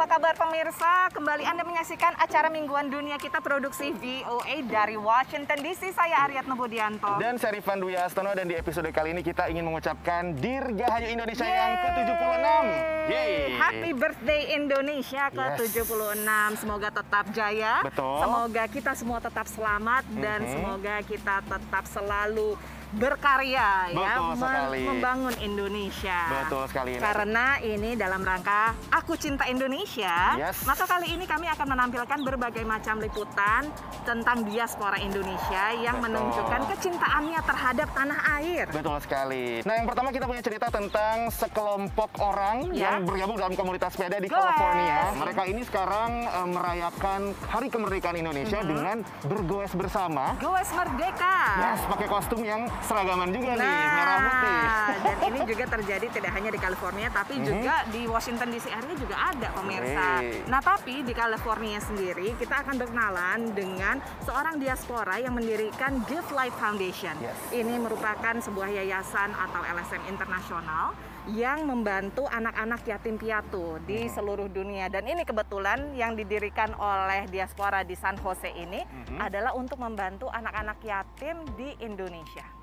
Apa kabar pemirsa? Kembali Anda menyaksikan acara mingguan dunia kita produksi VOA dari Washington DC. Saya Aryatno Budianto. Dan saya Rifan Dwi Astono, dan di episode kali ini kita ingin mengucapkan Dirgahayu Indonesia yang ke-76. Yeay. Happy birthday Indonesia ke-76. Semoga tetap jaya. Betul. Semoga kita semua tetap selamat dan semoga kita tetap selalu berkarya. Betul sekali. Membangun Indonesia. Betul sekali. Karena ini dalam rangka Aku Cinta Indonesia, maka kali ini kami akan menampilkan berbagai macam liputan tentang diaspora Indonesia yang menunjukkan kecintaannya terhadap tanah air. Betul sekali. Nah, yang pertama kita punya cerita tentang sekelompok orang yang bergabung dalam komunitas sepeda di California. Mereka ini sekarang merayakan Hari Kemerdekaan Indonesia dengan bergoes bersama. Goes Merdeka. Yes, pakai kostum yang seragaman juga nih, merah putih. Dan ini juga terjadi tidak hanya di California, tapi juga di Washington DC area juga ada pemirsa. Nah, tapi di California sendiri kita akan berkenalan dengan seorang diaspora yang mendirikan Give Life Foundation. Ini merupakan sebuah yayasan atau LSM internasional yang membantu anak-anak yatim piatu di seluruh dunia. Dan ini kebetulan yang didirikan oleh diaspora di San Jose ini adalah untuk membantu anak-anak yatim di Indonesia.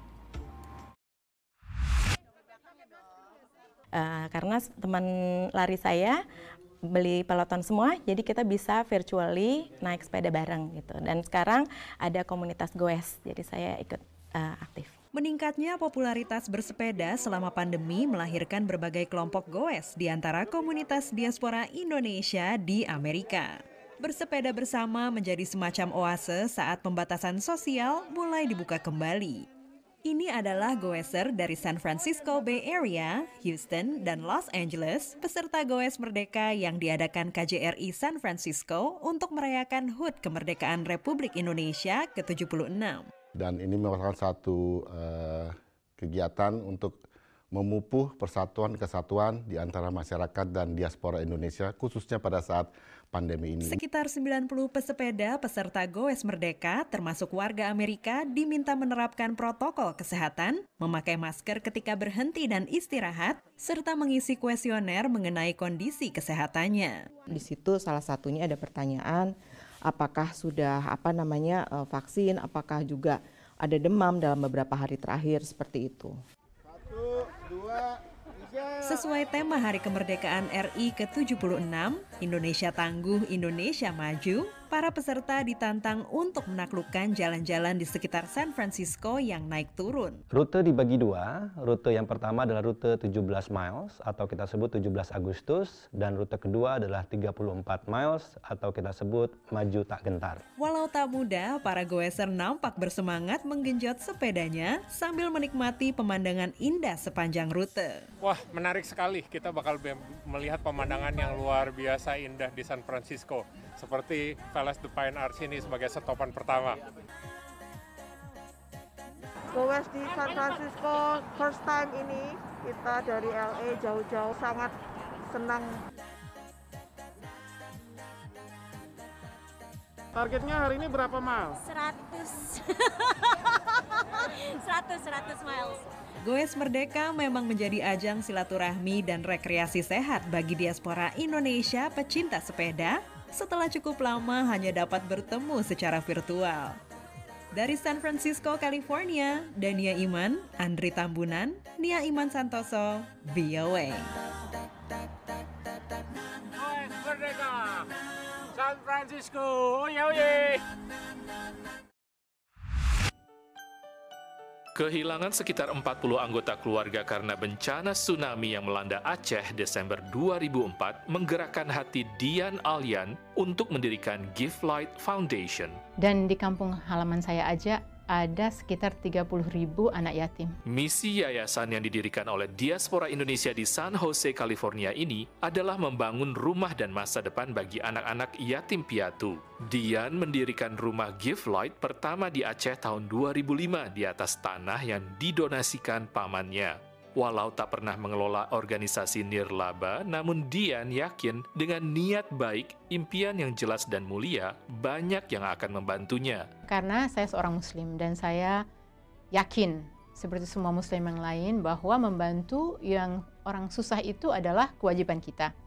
Karena teman lari saya beli peloton semua, jadi kita bisa virtually naik sepeda bareng gitu. Dan sekarang ada komunitas goes, jadi saya ikut aktif. Meningkatnya popularitas bersepeda selama pandemi melahirkan berbagai kelompok goes di antara komunitas diaspora Indonesia di Amerika. Bersepeda bersama menjadi semacam oase saat pembatasan sosial mulai dibuka kembali. Ini adalah goeser dari San Francisco Bay Area, Houston, dan Los Angeles, peserta Goes Merdeka yang diadakan KJRI San Francisco untuk merayakan HUT Kemerdekaan Republik Indonesia ke-76. Dan ini merupakan satu kegiatan untuk memupuk persatuan kesatuan di antara masyarakat dan diaspora Indonesia, khususnya pada saat pandemi ini. Sekitar 90 pesepeda peserta Goes Merdeka, termasuk warga Amerika, diminta menerapkan protokol kesehatan, memakai masker ketika berhenti dan istirahat, serta mengisi kuesioner mengenai kondisi kesehatannya. Di situ salah satunya ada pertanyaan, apakah sudah vaksin, apakah juga ada demam dalam beberapa hari terakhir, seperti itu. Sesuai tema Hari Kemerdekaan RI ke-76, Indonesia Tangguh, Indonesia Maju, para peserta ditantang untuk menaklukkan jalan-jalan di sekitar San Francisco yang naik turun. Rute dibagi dua, rute yang pertama adalah rute 17 miles atau kita sebut 17 Agustus, dan rute kedua adalah 34 miles atau kita sebut Maju Tak Gentar. Walau tak mudah, para goeser nampak bersemangat menggenjot sepedanya sambil menikmati pemandangan indah sepanjang rute. Wah, menarik sekali. Kita bakal melihat pemandangan yang luar biasa indah di San Francisco. Seperti Palace de Fine Arts ini sebagai stopan pertama. Goes di San Francisco first time ini, kita dari LA jauh-jauh sangat senang. Targetnya hari ini berapa mile? 100 miles. Goes Merdeka memang menjadi ajang silaturahmi dan rekreasi sehat bagi diaspora Indonesia pecinta sepeda setelah cukup lama hanya dapat bertemu secara virtual. Dari San Francisco, California, Dania Iman, Andri Tambunan, Nia Iman Santoso, VOA. Goes Merdeka, San Francisco, oye oye. Kehilangan sekitar 40 anggota keluarga karena bencana tsunami yang melanda Aceh Desember 2004 menggerakkan hati Dian Alyan untuk mendirikan Give Life Foundation. Dan di kampung halaman saya aja ada sekitar 30.000 anak yatim. Misi yayasan yang didirikan oleh diaspora Indonesia di San Jose, California ini adalah membangun rumah dan masa depan bagi anak-anak yatim piatu. Dian mendirikan rumah Give Light pertama di Aceh tahun 2005 di atas tanah yang didonasikan pamannya. Walau tak pernah mengelola organisasi nirlaba, namun Dian yakin dengan niat baik, impian yang jelas dan mulia, banyak yang akan membantunya. Karena saya seorang muslim dan saya yakin, seperti semua muslim yang lain, bahwa membantu yang orang susah itu adalah kewajiban kita.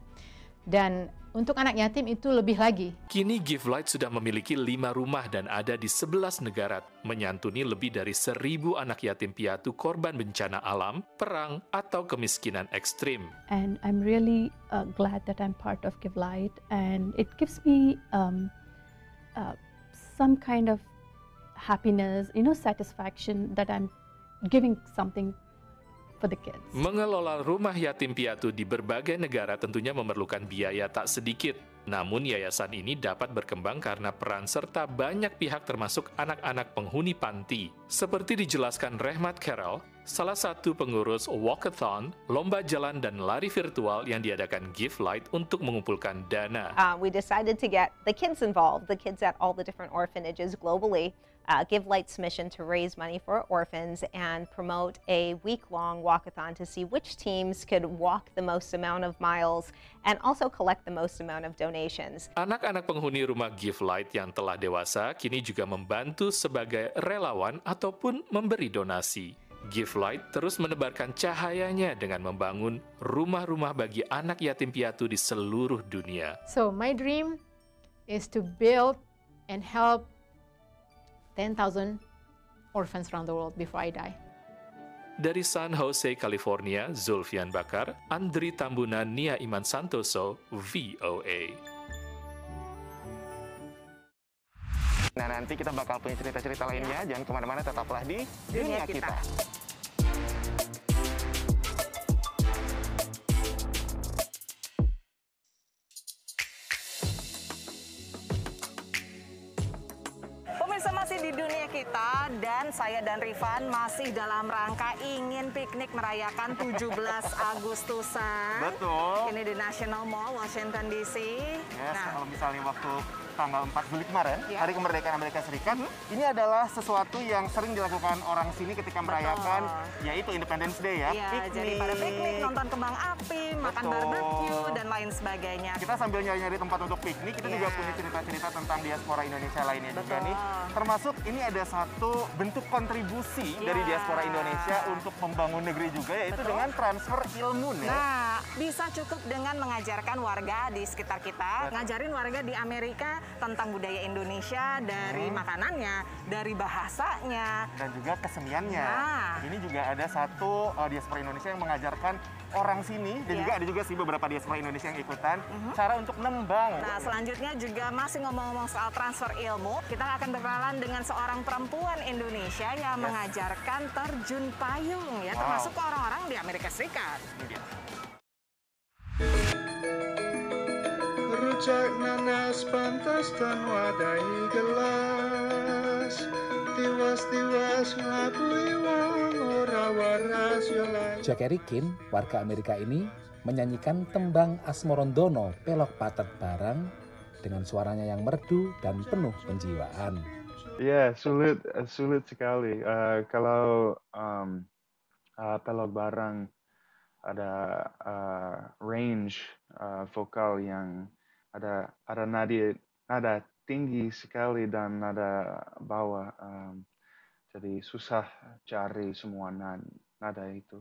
Dan untuk anak yatim itu lebih lagi. Kini Give Light sudah memiliki 5 rumah dan ada di 11 negara, menyantuni lebih dari 1.000 anak yatim piatu korban bencana alam, perang, atau kemiskinan ekstrim. And I'm really glad that I'm part of Give Light, and it gives me some kind of happiness, satisfaction that I'm giving something for the kids. Mengelola rumah yatim piatu di berbagai negara tentunya memerlukan biaya tak sedikit. Namun yayasan ini dapat berkembang karena peran serta banyak pihak termasuk anak-anak penghuni panti. Seperti dijelaskan Rehmat Carol, salah satu pengurus Walkathon, lomba jalan dan lari virtual yang diadakan Give Light untuk mengumpulkan dana. We decided to get the kids involved, the kids at all the different orphanages globally. Give Light's mission to raise money for orphans and promote a week-long walkathon to see which teams could walk the most amount of miles and also collect the most amount of donations. Anak-anak penghuni rumah Give Light yang telah dewasa kini juga membantu sebagai relawan ataupun memberi donasi. Give Light terus menebarkan cahayanya dengan membangun rumah-rumah bagi anak yatim piatu di seluruh dunia. So my dream is to build and help 10,000 orphans around the world before I die. Dari San Jose, California, Zulfian Bakar, Andri Tambunan, Nia Iman Santoso, VOA. Nah, nanti kita bakal punya cerita-cerita lainnya. Jangan kemana-mana, tetaplah di Dunia Kita. Pemirsa, masih di Dunia Kita dan saya dan Rifan masih dalam rangka ingin piknik merayakan 17 Agustusan. Betul. Ini di National Mall, Washington DC. Yes, Nah, kalau misalnya waktu tanggal 4 Juli kemarin, Ya. Hari Kemerdekaan Amerika Serikat, ini adalah sesuatu yang sering dilakukan orang sini ketika merayakan, yaitu Independence Day ya. Iya, jadi pada piknik, nonton kembang api, makan Betul. barbecue, dan lain sebagainya. Kita sambil nyari-nyari tempat untuk piknik, kita juga punya cerita-cerita tentang diaspora Indonesia lainnya juga nih. Termasuk ini ada satu bentuk kontribusi dari diaspora Indonesia untuk membangun negeri juga, yaitu dengan transfer ilmu nih. Nah, bisa cukup dengan mengajarkan warga di sekitar kita, ngajarin warga di Amerika tentang budaya Indonesia, dari makanannya, dari bahasanya, dan juga keseniannya. Nah. Ini juga ada satu diaspora Indonesia yang mengajarkan orang sini, dan juga ada juga sih beberapa diaspora Indonesia yang ikutan cara untuk nembang. Nah, selanjutnya juga masih ngomong-ngomong soal transfer ilmu, kita akan berkenalan dengan seorang perempuan Indonesia yang mengajarkan terjun payung ya, termasuk ke orang-orang di Amerika Serikat. Ini dia. Rujak nanas pantas dan wadahi gelas, tiwas-tiwas ngabui wong ora waras yo lai. Jack Erikin, warga Amerika ini, menyanyikan tembang Asmorondono Pelok Patet Barang dengan suaranya yang merdu dan penuh penjiwaan. Ya, sulit sekali. Kalau pelok barang ada range vokal yang ada nada tinggi sekali dan nada bawah. Jadi susah cari semua nada itu.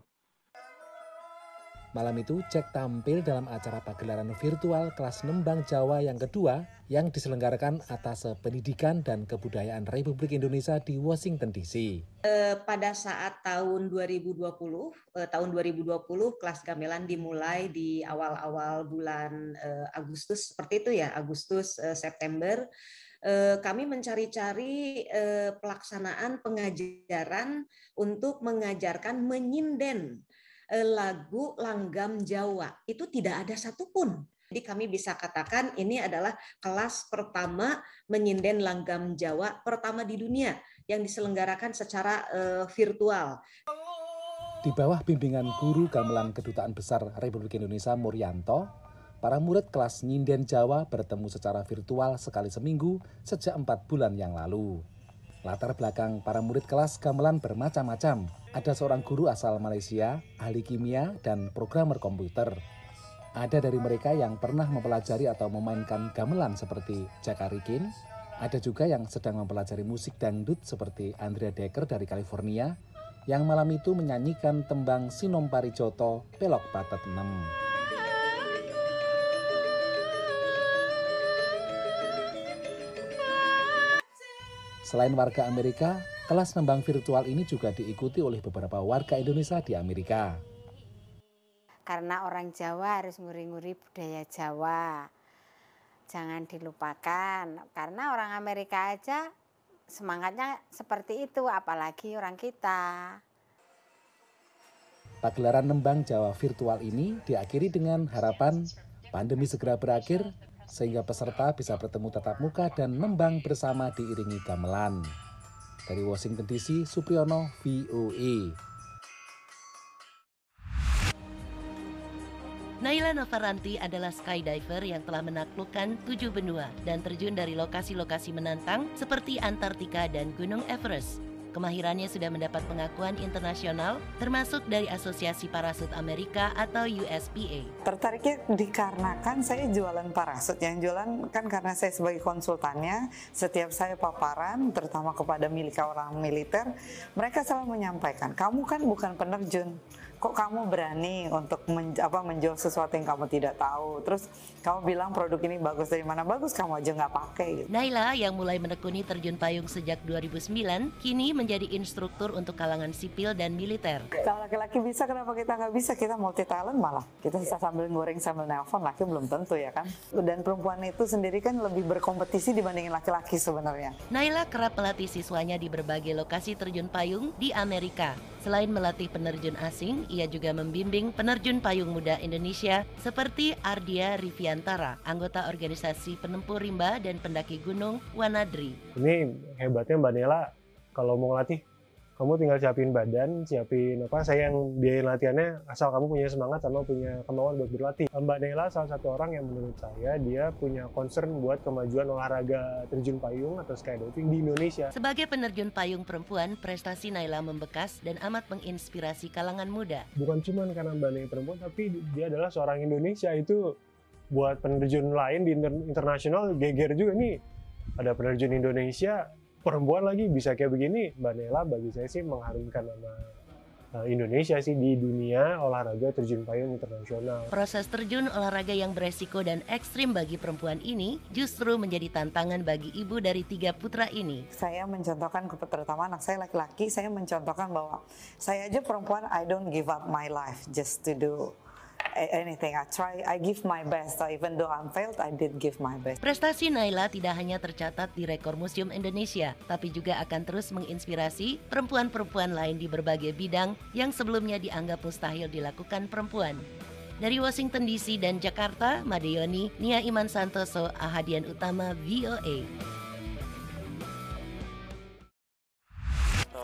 Malam itu, Jack tampil dalam acara pagelaran virtual kelas nembang Jawa yang kedua yang diselenggarakan atas Pendidikan dan Kebudayaan Republik Indonesia di Washington DC. Pada saat tahun 2020 kelas gamelan dimulai di awal-awal bulan Agustus, seperti itu ya, Agustus September. Kami mencari-cari pelaksanaan pengajaran untuk mengajarkan menyinden lagu langgam Jawa. Itu tidak ada satupun. Jadi kami bisa katakan ini adalah kelas pertama menyinden langgam Jawa pertama di dunia yang diselenggarakan secara virtual. Di bawah bimbingan guru gamelan Kedutaan Besar Republik Indonesia Muryanto, para murid kelas nyinden Jawa bertemu secara virtual sekali seminggu sejak 4 bulan yang lalu. Latar belakang para murid kelas gamelan bermacam-macam. Ada seorang guru asal Malaysia, ahli kimia, dan programmer komputer. Ada dari mereka yang pernah mempelajari atau memainkan gamelan seperti Jack Erikin. Ada juga yang sedang mempelajari musik dangdut seperti Andrea Decker dari California, yang malam itu menyanyikan tembang Sinom Parijoto Pelok Patet 6. Selain warga Amerika, kelas nembang virtual ini juga diikuti oleh beberapa warga Indonesia di Amerika. Karena orang Jawa harus nguri-nguri budaya Jawa. Jangan dilupakan, karena orang Amerika aja semangatnya seperti itu, apalagi orang kita. Pagelaran nembang Jawa virtual ini diakhiri dengan harapan pandemi segera berakhir, sehingga peserta bisa bertemu tatap muka dan nembang bersama diiringi gamelan. Dari Washington DC, Supriyono, VOA. Naila Novaranti adalah skydiver yang telah menaklukkan 7 benua dan terjun dari lokasi-lokasi menantang seperti Antartika dan Gunung Everest. Kemahirannya sudah mendapat pengakuan internasional, termasuk dari Asosiasi Parasut Amerika atau USPA. Tertariknya dikarenakan saya jualan parasut. Yang jualan kan karena saya sebagai konsultannya, setiap saya paparan, terutama kepada orang militer, mereka selalu menyampaikan, kamu kan bukan penerjun. Kok kamu berani untuk menjual sesuatu yang kamu tidak tahu? Terus kamu bilang produk ini bagus, dari mana bagus, kamu aja nggak pakai. Gitu. Naila yang mulai menekuni terjun payung sejak 2009, kini menjadi instruktur untuk kalangan sipil dan militer. Kalau laki-laki bisa, kenapa kita nggak bisa? Kita multi talent malah. Kita bisa sambil goreng sambil nelpon, laki belum tentu ya kan? Dan perempuan itu sendiri kan lebih berkompetisi dibandingin laki-laki sebenarnya. Naila kerap melatih siswanya di berbagai lokasi terjun payung di Amerika. Selain melatih penerjun asing, ia juga membimbing penerjun payung muda Indonesia seperti Ardia Riviantara, anggota organisasi penempuh rimba dan pendaki gunung Wanadri. Ini hebatnya Mbak Nela, kalau mau ngelatih, kamu tinggal siapin badan, siapin saya yang biayain latihannya, asal kamu punya semangat sama punya kemauan buat berlatih. Mbak Nela salah satu orang yang menurut saya dia punya concern buat kemajuan olahraga terjun payung atau skydiving di Indonesia. Sebagai penerjun payung perempuan, prestasi Naila membekas dan amat menginspirasi kalangan muda. Bukan cuma karena Mbak Nela perempuan, tapi dia adalah seorang Indonesia. Itu buat penerjun lain di internasional geger juga nih. Ada penerjun Indonesia perempuan lagi bisa kayak begini. Mbak Nela bagi saya sih mengharumkan nama Indonesia sih di dunia olahraga terjun payung internasional. Proses terjun olahraga yang beresiko dan ekstrim bagi perempuan ini justru menjadi tantangan bagi ibu dari 3 putra ini. Saya mencontohkan, terutama anak saya laki-laki, saya mencontohkan bahwa saya aja perempuan, I don't give up my life just to do anything. I give my best. So even though I'm failed, I did give my best. Prestasi Naila tidak hanya tercatat di rekor Museum Indonesia, tapi juga akan terus menginspirasi perempuan-perempuan lain di berbagai bidang yang sebelumnya dianggap mustahil dilakukan perempuan. Dari Washington DC dan Jakarta, Madeyoni, Nia Iman Santoso, Ahadian Utama, VOA.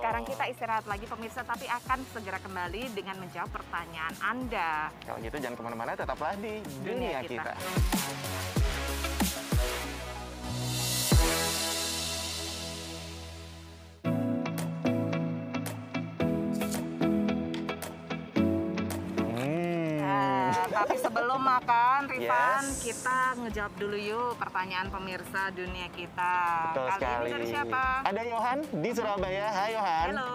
Sekarang kita istirahat lagi pemirsa, tapi akan segera kembali dengan menjawab pertanyaan Anda. Kalau gitu jangan kemana-mana, tetaplah di Dunia Kita. Tapi sebelum makan, Rifan, kita ngejawab dulu yuk pertanyaan pemirsa Dunia Kita. Betul Kali sekali. ini dari siapa? Ada Yohan di Surabaya. Hai Yohan. Halo.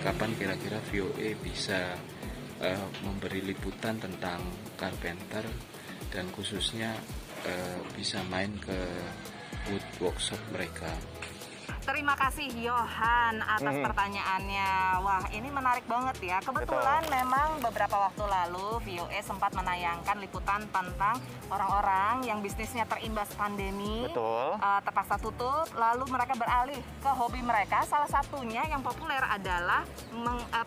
Kapan kira-kira VOA bisa memberi liputan tentang Carpenter dan khususnya bisa main ke wood workshop mereka? Terima kasih Yohan atas pertanyaannya. Wah, ini menarik banget ya. Kebetulan memang beberapa waktu lalu VOA sempat menayangkan liputan tentang orang-orang yang bisnisnya terimbas pandemi. Betul. Terpaksa tutup, lalu mereka beralih ke hobi mereka. Salah satunya yang populer adalah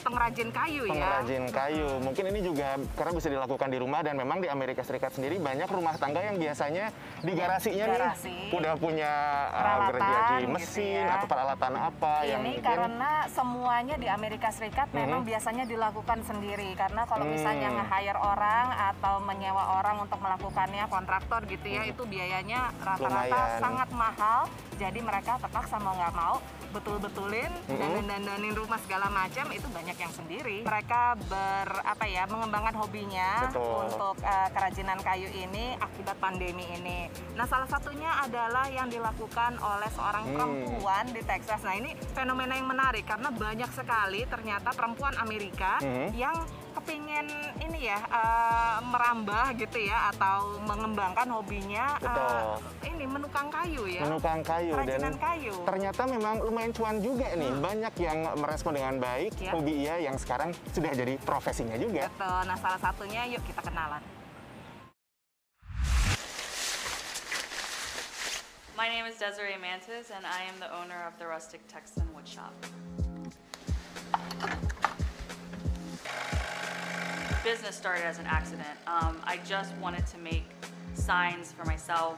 pengrajin kayu ya. Pengrajin kayu. Mungkin ini juga karena bisa dilakukan di rumah, dan memang di Amerika Serikat sendiri banyak rumah tangga yang biasanya di garasinya nih udah punya gergaji mesin atau peralatan apa yang ini karena semuanya di Amerika Serikat memang biasanya dilakukan sendiri, karena kalau misalnya nge-hire orang atau menyewa orang untuk melakukannya, kontraktor gitu ya, itu biayanya rata-rata sangat mahal. Jadi mereka terpaksa mau nggak mau betul-betulin dandanin rumah segala macam, itu banyak yang sendiri. Mereka mengembangkan hobinya untuk kerajinan kayu ini akibat pandemi ini. Nah, salah satunya adalah yang dilakukan oleh seorang perempuan di Texas. Nah, ini fenomena yang menarik karena banyak sekali ternyata perempuan Amerika yang kepingin ini ya merambah gitu ya atau mengembangkan hobinya ini menukang kayu ya. Menukang kayu kerajinan dan kayu. Ternyata memang lumayan cuan juga nih. Banyak yang merespon dengan baik hobi ia yang sekarang sudah jadi profesinya juga. Betul. Nah, salah satunya yuk kita kenalan. My name is Desiree Mantis and I am the owner of the Rustic Texan Woodshop. Business started as an accident. I just wanted to make signs for myself,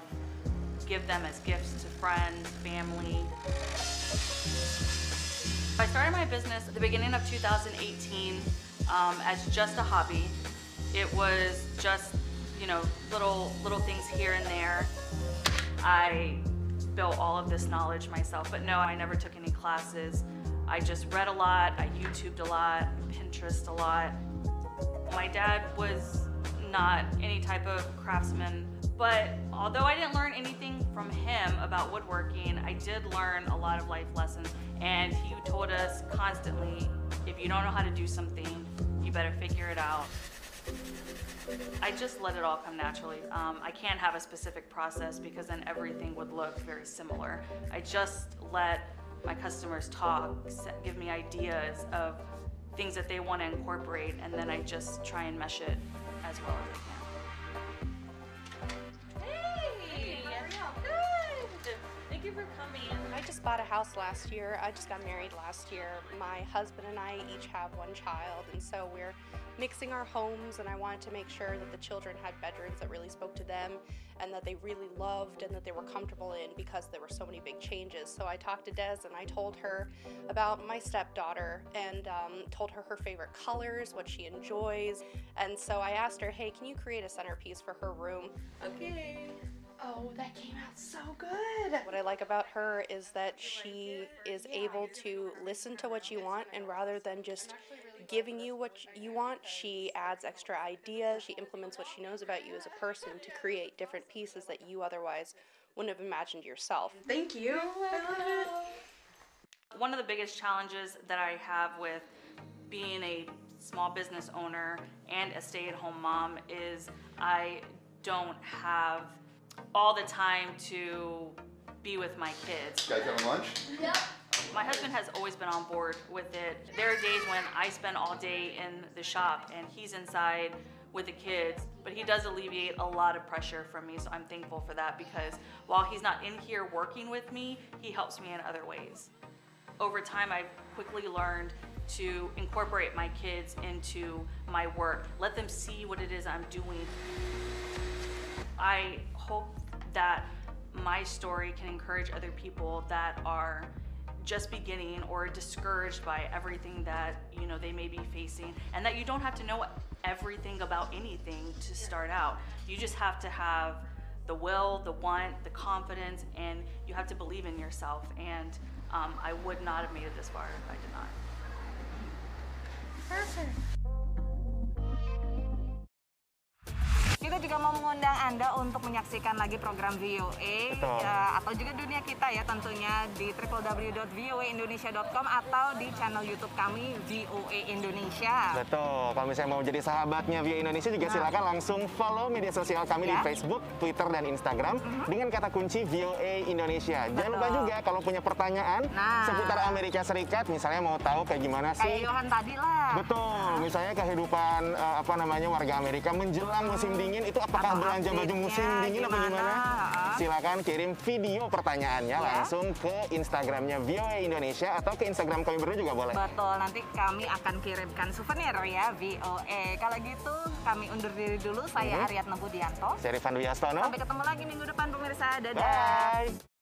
give them as gifts to friends, family. I started my business at the beginning of 2018 as just a hobby. It was just, you know, little things here and there. I built all of this knowledge myself, but no, I never took any classes. I just read a lot, I YouTubed a lot, Pinterest a lot. My dad was not any type of craftsman, but although I didn't learn anything from him about woodworking, I did learn a lot of life lessons, and he told us constantly, if you don't know how to do something, you better figure it out. I just let it all come naturally. I can't have a specific process because then everything would look very similar. I just let my customers talk, give me ideas of things that they want to incorporate, and then I just try and mesh it as well as I can. Hey, good. Thank you for coming. I just bought a house last year. I just got married last year. My husband and I each have one child, and so we're mixing our homes, and I wanted to make sure that the children had bedrooms that really spoke to them and that they really loved and that they were comfortable in because there were so many big changes. So I talked to Des and I told her about my stepdaughter and told her her favorite colors, what she enjoys. And so I asked her, hey, can you create a centerpiece for her room? Okay. Oh, that came out so good. What I like about her is that she is able to listen to what you want, and rather than just giving you what you want, she adds extra ideas. She implements what she knows about you as a person to create different pieces that you otherwise wouldn't have imagined yourself. Thank you. One of the biggest challenges that I have with being a small business owner and a stay-at-home mom is I don't have all the time to be with my kids. You guys having lunch? Yep. My husband has always been on board with it. There are days when I spend all day in the shop and he's inside with the kids, but he does alleviate a lot of pressure from me, so I'm thankful for that because while he's not in here working with me, he helps me in other ways. Over time, I've quickly learned to incorporate my kids into my work, let them see what it is I'm doing. I hope that my story can encourage other people that are just beginning or discouraged by everything that they may be facing, and that you don't have to know everything about anything to start out. You just have to have the will, the want, the confidence, and you have to believe in yourself. And I would not have made it this far if I did not. Perfect. Kita juga mau mengundang Anda untuk menyaksikan lagi program VOA atau juga dunia kita ya tentunya di www.voaindonesia.com atau di channel YouTube kami VOA Indonesia. Betul. Kalau misalnya mau jadi sahabatnya VOA Indonesia juga silakan langsung follow media sosial kami di Facebook, Twitter, dan Instagram dengan kata kunci VOA Indonesia. Jangan lupa juga kalau punya pertanyaan seputar Amerika Serikat, misalnya mau tahu kayak gimana sih? Kayak Yohan tadi lah. Betul. Misalnya kehidupan warga Amerika menjelang musim dingin. Itu apakah belanja baju musim dingin apa gimana? Silakan kirim video pertanyaannya langsung ke Instagramnya VOA Indonesia atau ke Instagram kami berdua juga boleh. Betul, nanti kami akan kirimkan souvenir ya VOA. Kalau gitu kami undur diri dulu. Saya Aryatna Budianto. Saya Rifan Dwi Astono. Sampai ketemu lagi minggu depan pemirsa. Dadah. Bye.